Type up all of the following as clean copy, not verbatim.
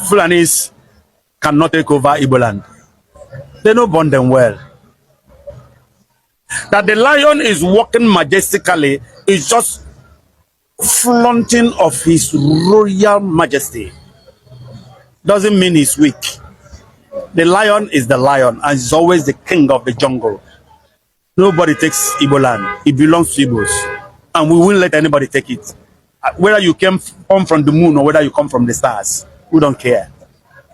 Fulanis cannot take over Eboland. They don't bond them well. That the lion is walking majestically is just flaunting of his royal majesty. Doesn't mean he's weak. The lion is the lion and is always the king of the jungle. Nobody takes Eboland. It belongs to Igbos. And we won't let anybody take it. Whether you come from the moon or whether you come from the stars, we don't care.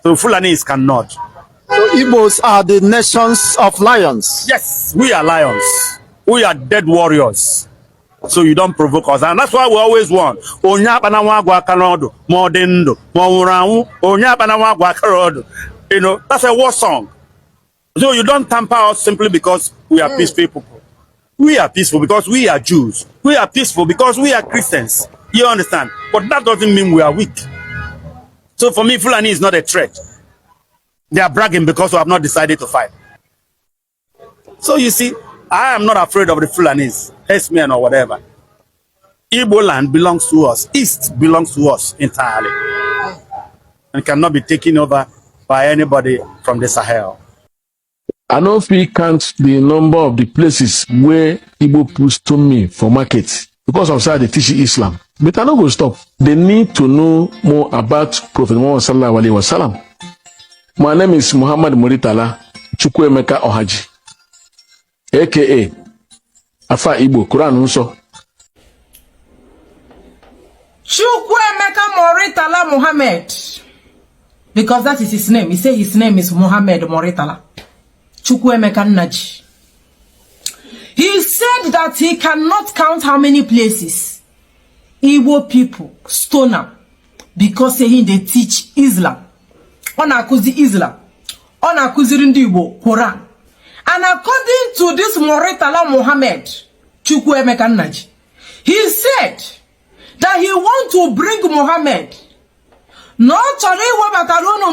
So Fulanis cannot. So Igbos are the nations of lions. Yes, we are lions. We are dead warriors. So you don't provoke us. And that's why we always want. You know, that's a war song. So you don't tamper us simply because we are peaceful people. We are peaceful because we are Jews. We are peaceful because we are Christians. You understand? But that doesn't mean we are weak. So for me, Fulani is not a threat. They are bragging because we have not decided to fight. So you see, I am not afraid of the Fulanis, herdsmen or whatever. Eboland belongs to us. East belongs to us entirely. And cannot be taken over by anybody from the Sahel. I know if we count the number of the places where Igbo push to me for market because of how they teach Islam. But I don't go stop. They need to know more about Prophet Muhammad sallallahu alaihi wasallam. My name is Muhammad Muritala Chukwuemeka Ohaji, aka Afa Igbo Quran Unso. Chukwuemeka Muritala Muhammad, because that is his name. He said his name is Muhammad Muritala Chukwuemeka Naji. He said that he cannot count how many places Igbo people stone him because they teach Islam. On accuse Islam. On accuse Igbo Quran. And according to this Muritala Muhammad Chukwuemeka Naji, he said that he want to bring Muhammad. Not only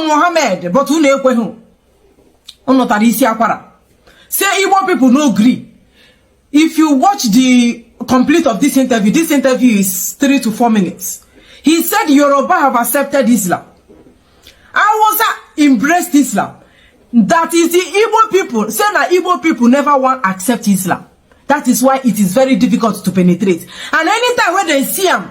Muhammad, but who know who? Say Igbo people no agree. If you watch the complete of this interview is 3 to 4 minutes. He said Yoruba have accepted Islam. Hausa embraced Islam. That is the Igbo people. Say that Igbo people never want to accept Islam. That is why it is very difficult to penetrate. And anytime when they see him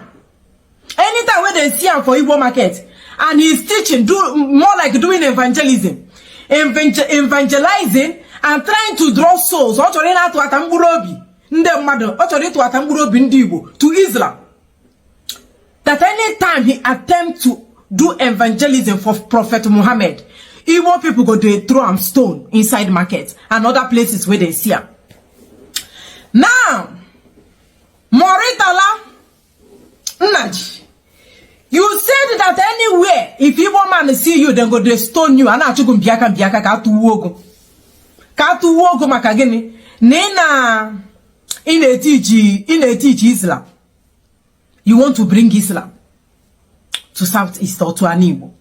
for Igbo market, and he's teaching, more like doing evangelism. Evangelizing and trying to draw souls to Islam. That any time he attempts to do evangelism for Prophet Muhammad, Igbo people go to throw him stone inside markets and other places where they see him. Now, Muritala Naji, you said that anywhere, if Igbo man see you, then go they stone you. And I took biaka katu wogo makageni. Nena in a teach Islam. You want to bring Islam to Southeast or to an Igbo.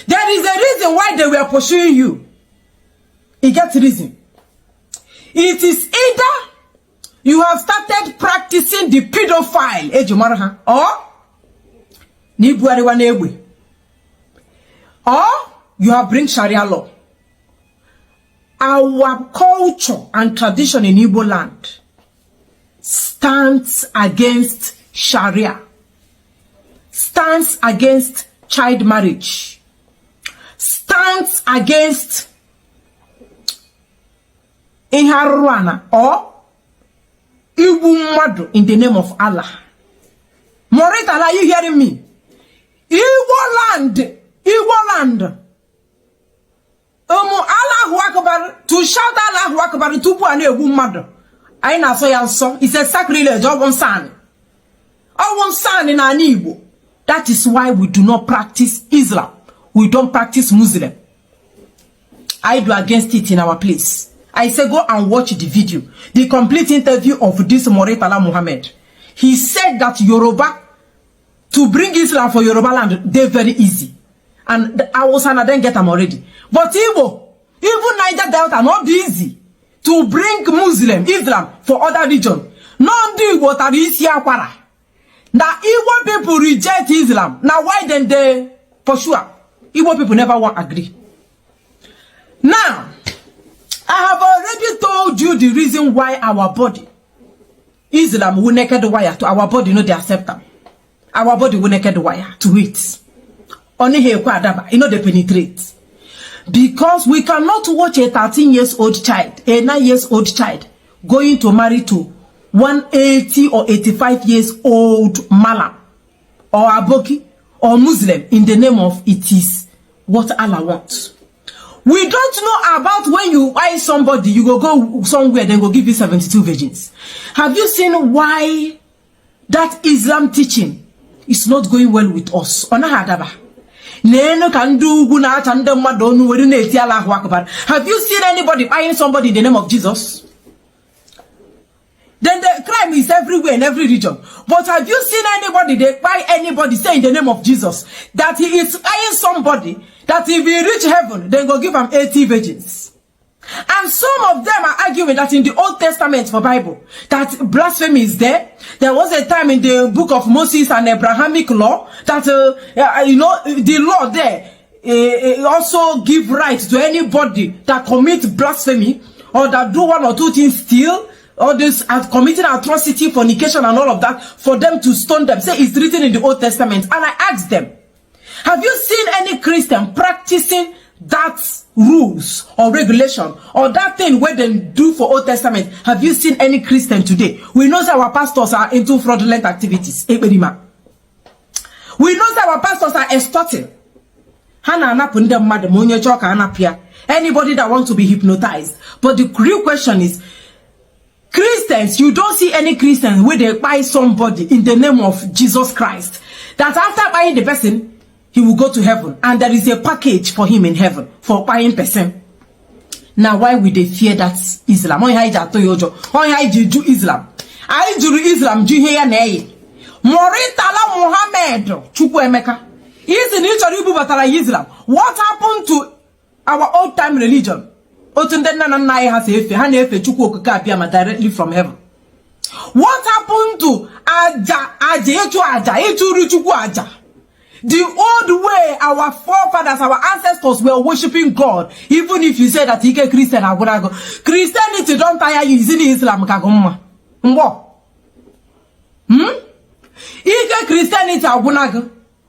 There is a reason why they were pursuing you. It gets reason. It is either you have started practicing the pedophile, or you have bring Sharia law. Our culture and tradition in Igbo land stands against Sharia, stands against child marriage, stands against Iharuana or Igbo in the name of Allah. Muritala, are you hearing me? Eboland. Allahu Akbar, to shout Allahu Akbar to put a woman. I know so it's a sacrilege of one son. Of one son in an Igbo. That is why we do not practice Islam. We don't practice Muslim. I do against it in our place. I say go and watch the video. The complete interview of this Muritala Muhammad. He said that Yoruba, to bring Islam for Yoruba land, they're very easy. And I was and I didn't get them already. But Igbo, even Niger Delta, not easy to bring Islam for other regions. Not do what are easy. Now Igbo people reject Islam. Now why then they pursue? Igbo people never want agree. Now, I have already told you the reason why our body, Islam will naked wire to our body, no they accept them. Our body will naked wire to it. Only here, they penetrate. Because we cannot watch a 13-year-old child, a 9-year-old child, going to marry to 180 or 85 years old Malam or Aboki or Muslim in the name of it is what Allah wants. We don't know about when you buy somebody, you go somewhere, then go give you 72 virgins. Have you seen why that Islam teaching is not going well with us? Have you seen anybody buying somebody in the name of Jesus? Then the crime is everywhere in every region. But have you seen anybody, they buy anybody, say in the name of Jesus, that he is buying somebody, that if he reach heaven, then go give him 80 virgins. And some of them are arguing that in the Old Testament for Bible, that blasphemy is there. There was a time in the book of Moses and Abrahamic law, that, the law there also give right to anybody that commits blasphemy, or that do one or two things still, all this are committing atrocity, fornication and all of that, for them to stone them. Say it's written in the Old Testament. And I asked them, have you seen any Christian practicing that rules or regulation or that thing where they do for Old Testament? Have you seen any Christian today? We know that our pastors are into fraudulent activities. We know that our pastors are extorting. Anybody that wants to be hypnotized. But the real question is, Christians, you don't see any Christians where they buy somebody in the name of Jesus Christ, that after buying the person, he will go to heaven, and there is a package for him in heaven for buying person. Now, why would they fear that Islam? Why do Islam? I do Islam. Do here nay? Moritala Muhammad Chukwu Emeka. Is in Islam. What happened to our old time religion? Directly from heaven. What happened to Aja? The old way our forefathers, our ancestors were worshiping God. Even if you say that you Christian, Christianity don't tire you, isn't Islam kagumma. Christianity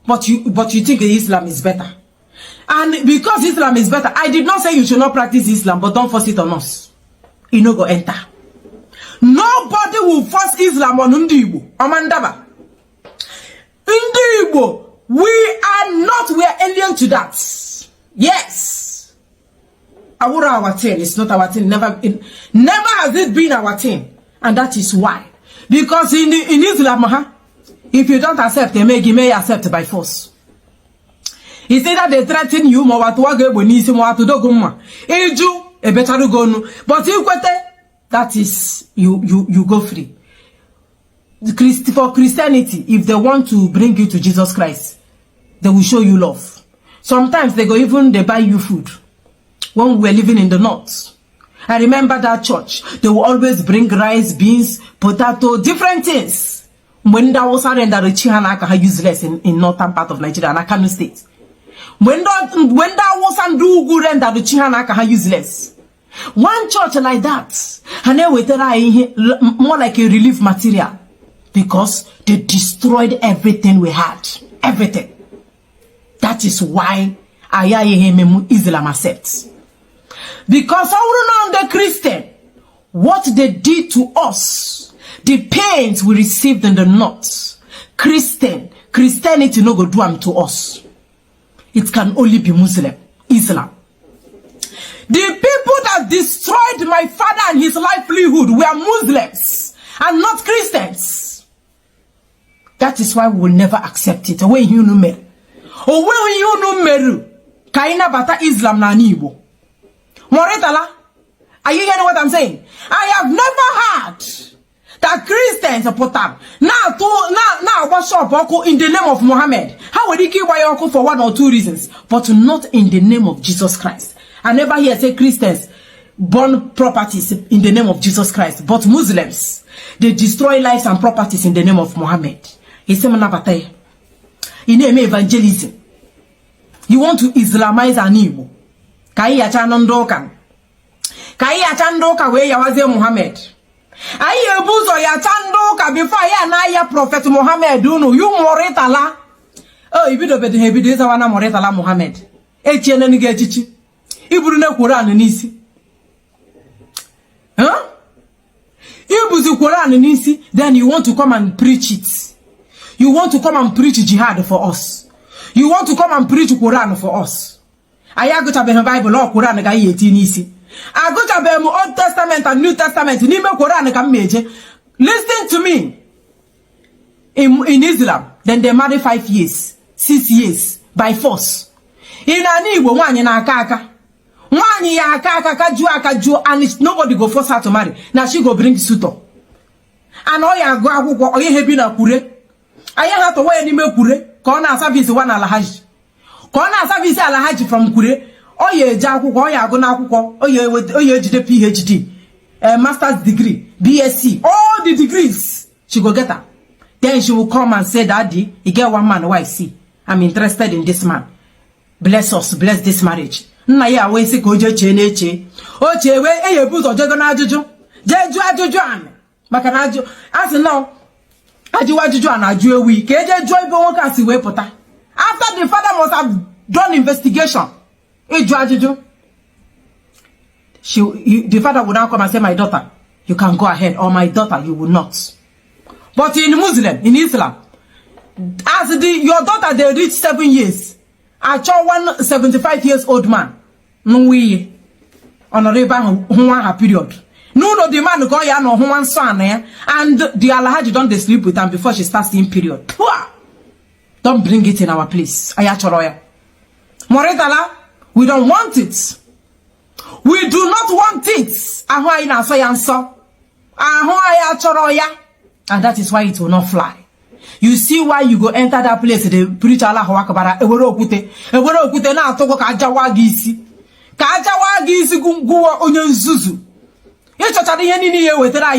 but you think Islam is better. And because Islam is better, I did not say you should not practice Islam, but don't force it on us. You no go enter. Nobody will force Islam on Igbo. Amandaba. Igbo, we are alien to that. Yes. Our thing, it's not our thing. Never has it been our thing. And that is why. Because in Islam, if you don't accept, you may accept by force. He said that they threaten you, but that is you go free. For Christianity, if they want to bring you to Jesus Christ, they will show you love. Sometimes they buy you food. When we were living in the north, I remember that church. They will always bring rice, beans, potato, different things. When that was useless in northern part of Nigeria and Kano State. When that was do useless. One church like that, and then with more like a relief material, because they destroyed everything we had, everything. That is why Islam accepts. Because the Christian, what they did to us, the pains we received in the north, Christianity no go do them to us. It can only be Islam. The people that destroyed my father and his livelihood were Muslims and not Christians. That is why we will never accept it. When you know me, or when you know Meru, Kaina Bata Islam na Igbo. Moretala, are you hearing what I'm saying? I have never heard that Christians put up now what's up in the name of Muhammad. How would he keep Wayoko for one or two reasons, but not in the name of Jesus Christ? I never hear say Christians burn properties in the name of Jesus Christ, but Muslims, they destroy lives and properties in the name of Muhammad. He said, in name evangelism. You want to Islamize an Igbo. Kai ya chanondoka. Kai ya chandoka we ya wazie Muhammad. Ayi ebuzo ya chandoka before ya na ya Prophet Muhammad unu you moretala. Oh, ibido bede hebido isa wana moretala Muhammad. Echiene nige echichi. Iburu ne Quran n'isi. Huh? Ibuzi Quran n'isi, then you want to come and preach it. You want to come and preach jihad for us. You want to come and preach Quran for us. Aya go to the Bible or Quran ga yeti n'isi. I go to the Old Testament and New Testament. Nime Quran ka meje. Listen to me. In Islam, then they marry 5 years, 6 years by force. In an Igbo, one na aka. One ya aka kaju, and nobody go force her to marry. Now she go bring suitor. And all ya go akwụkwọ, oye hebi na kure. Aya ha to we ni me kure. Ko na service one alahaji. Ko na service alahaji from kure. Oye eje akwụkwọ, oye agụ na akwụkwọ, oye ejide PhD, master's degree, BSc, all the degrees. She go get her. Then she will come and say, Daddy, you get one man, why see? I'm interested in this man. Bless us, bless this marriage. Nna ya we si ko je cheneche. O chewe eyebuzo jego na ajuju. Jeju ajuju an. Maka na aju. As now, aju ajuju an aju ewi. Ke je joy bo won ka si we puta. After the father must have done investigation. Eju ajuju. The father would now come and say, my daughter, you can go ahead, or my daughter, you will not. But in Muslim, in Islam, as your daughter, they reach 7 years. I saw one 75 years old man. No way. Honorable her period. No, the man go ya no one son and the Alhaji don't they sleep with them before she starts seeing period. Don't bring it in our place. Ayachoroya. Moretala, we don't want it. We do not want it. Ahoy na so yanso. Ahoy ayachoroya. And that is why it will not fly. You see why you go enter that place, they preach Allah Akbar. Ewere okute na atoko ka ajawa gisi. Ka ajawa gisi guwa onye nzuzu.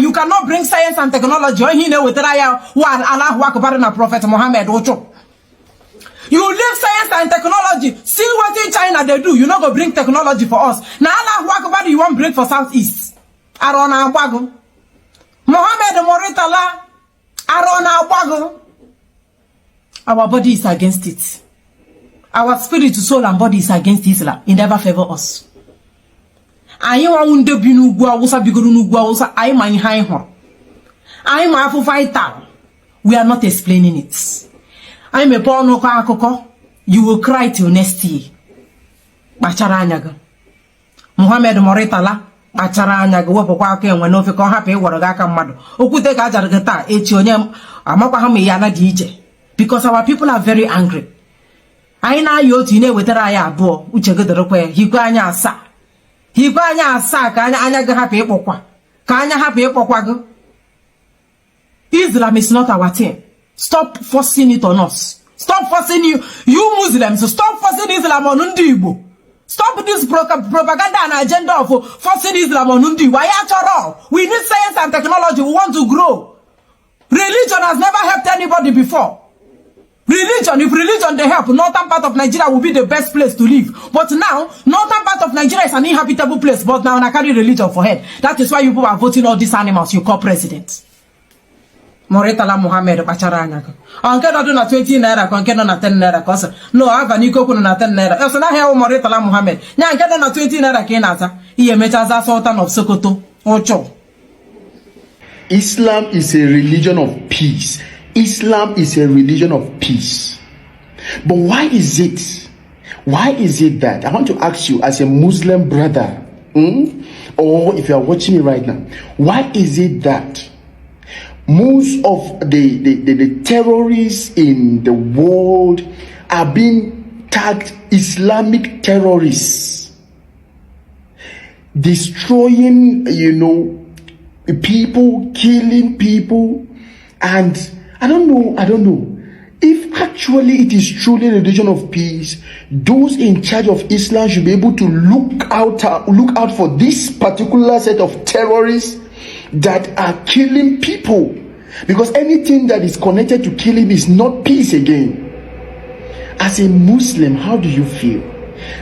You cannot bring science and technology. Allah Akbar na Prophet Muhammad Ocho. You leave science and technology. See what in China they do. You not go bring technology for us. Now Allah Akbar you won't bring for Southeast. Arona Wago. Muhammad Moritala. Arona Wago. Our body is against it. Our spirit, soul, and body is against Islam. It never favor us. I want to be no guausa biguru no guausa. I mind high horn. I'm a fighter. We are not explaining it. I'm a porno kakoko. You will cry till next year. Bacharanyaga. Muhammad Moritala. Bacharanyaga. Wapo kwa ke when no fe kon happy waragaka mado. Okute ka jaragata. Echi onye amakwa ha me yana DJ. Because our people are very angry. I na yo tine wetara ya abo uche godorokwe higwa anya asa. Higwa anya asa ka anya ga happy ikpokwa. Ka anya happy ikpokwa go. Islam is not our thing. Stop forcing it on us. Stop forcing you Muslims. Stop forcing Islam on Ndi Igbo. Stop this propaganda and agenda of forcing Islam on Ndi. Why after all? We need science and technology. We want to grow. Religion has never helped anybody before. Religion, if religion they help, northern part of Nigeria will be the best place to live. But now, northern part of Nigeria is an inhabitable place. But now I carry religion for head. That is why you people are voting all these animals you call president. Moretala Muhammad Bacharanya. Anke do na 20 naira, anke na 10 naira. Kosa no ava ni koko na 10 naira. Eso na here Moretala Muhammad. Nya anke do na 20 naira ke naza. Iye mechaza Sultan of Sokoto. Ocho. Islam is a religion of peace. Islam is a religion of peace. But why is it? Why is it that? I want to ask you as a Muslim brother, or if you are watching me right now, why is it that most of the terrorists in the world are being tagged Islamic terrorists, destroying, people, killing people, and I don't know. If actually it is truly a religion of peace, those in charge of Islam should be able to look out for this particular set of terrorists that are killing people, because anything that is connected to killing is not peace again. as a Muslim, how do you feel?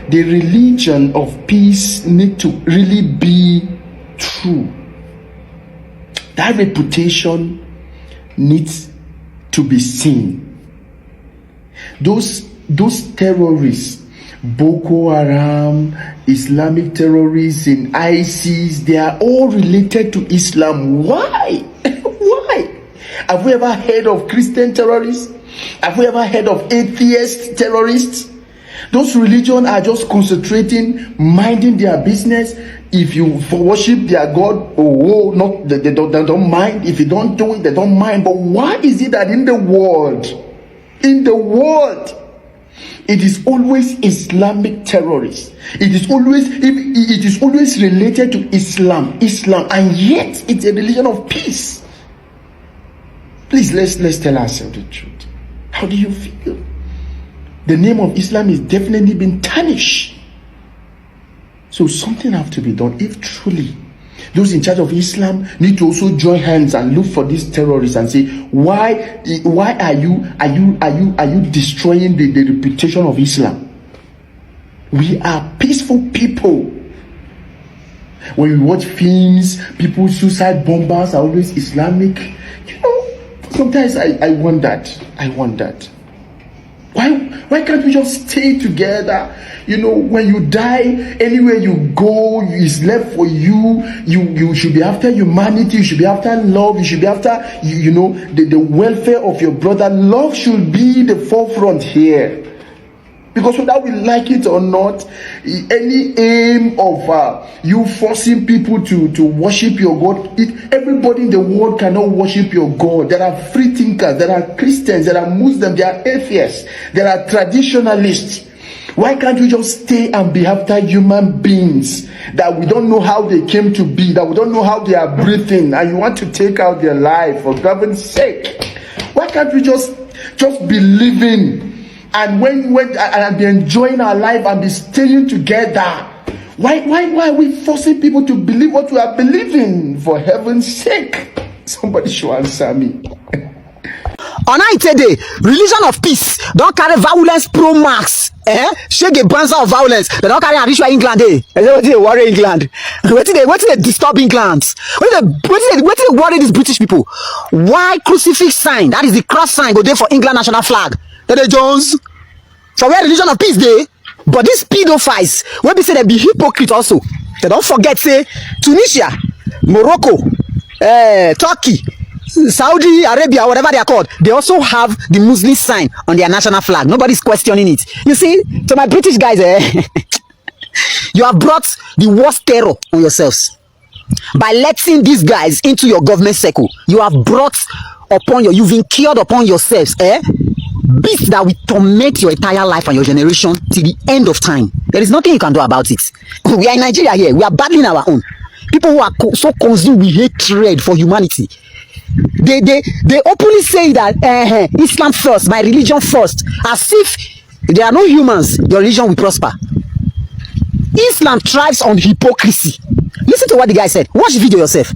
The religion of peace need to really be true. That reputation needs to be seen. Those terrorists, Boko Haram, Islamic terrorists, and ISIS, they are all related to Islam. Why? Why? Have we ever heard of Christian terrorists? Have we ever heard of atheist terrorists? Those religions are just concentrating, minding their business. If you worship their God, they don't mind. If you don't do it, they don't mind. But why is it that in the world, it is always Islamic terrorists? It is always related to Islam, and yet it's a religion of peace. Please, let's tell ourselves the truth. How do you feel? The name of Islam is definitely been tarnished. So something have to be done. If truly those in charge of Islam need to also join hands and look for these terrorists and say, why are you destroying the reputation of Islam? We are peaceful people. When we watch films, people's suicide bombers are always Islamic. Sometimes I wondered. Why can't we just stay together? When you die, anywhere you go, it's left for you. You should be after humanity. You should be after love. You should be after, the welfare of your brother. Love should be the forefront here. Because whether we like it or not, any aim of you forcing people to worship your God, everybody in the world cannot worship your God. There are free thinkers, there are Christians, there are Muslims, there are atheists, there are traditionalists. Why can't we just stay and be after human beings that we don't know how they came to be, that we don't know how they are breathing, and you want to take out their life for God's sake? Why can't we just be living? And when and be enjoying our life and be staying together? Why are we forcing people to believe what we are believing? For heaven's sake, somebody should answer me. On today, religion of peace don't carry violence pro max. Shake a bands of violence. They don't carry a ritual England. They worry England. What did they disturb England? What did they worry these British people? Why crucifix sign? That is the cross sign go there for England national flag. They Jones. So where religion of peace day? But these pedophiles, when we say they be hypocrite also, they don't forget say Tunisia, Morocco, Turkey, Saudi Arabia, whatever they are called, they also have the Muslim sign on their national flag. Nobody's questioning it. You see, to my British guys, you have brought the worst terror on yourselves by letting these guys into your government circle. You have brought you've incurred upon yourselves, beasts that will torment your entire life and your generation till the end of time. There is nothing you can do about it. We are in Nigeria here. We are battling our own. People who are so consumed with hatred for humanity. They openly say that Islam first, my religion first, as if there are no humans, your religion will prosper. Islam thrives on hypocrisy. Listen to what the guy said. Watch the video yourself.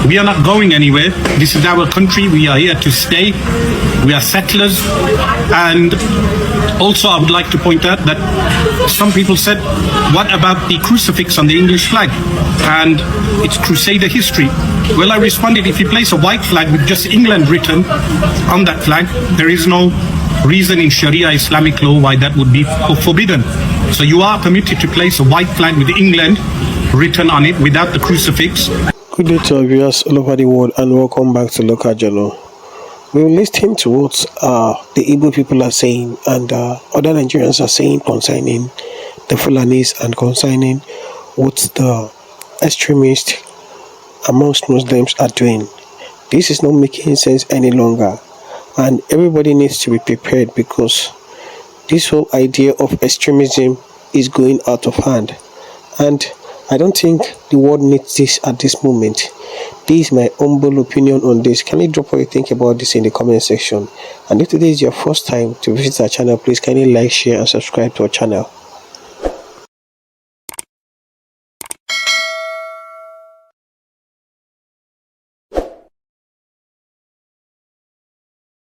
We are not going anywhere. This is our country. We are here to stay. We are settlers. And also I would like to point out that some people said, what about the crucifix on the English flag? And it's Crusader history. Well, I responded, if you place a white flag with just England written on that flag, there is no reason in Sharia Islamic law why that would be forbidden. So you are permitted to place a white flag with England written on it without the crucifix. Good day to our viewers all over the world and welcome back to Local Journal. We will listen to what the Igbo people are saying and other Nigerians are saying concerning the Fulanis and concerning what the extremists amongst Muslims are doing. This is not making sense any longer and everybody needs to be prepared because this whole idea of extremism is going out of hand and I don't think the world needs this at this moment. This is my humble opinion on this. Can you drop what you think about this in the comment section? And if today is your first time to visit our channel, please kindly like, share and subscribe to our channel.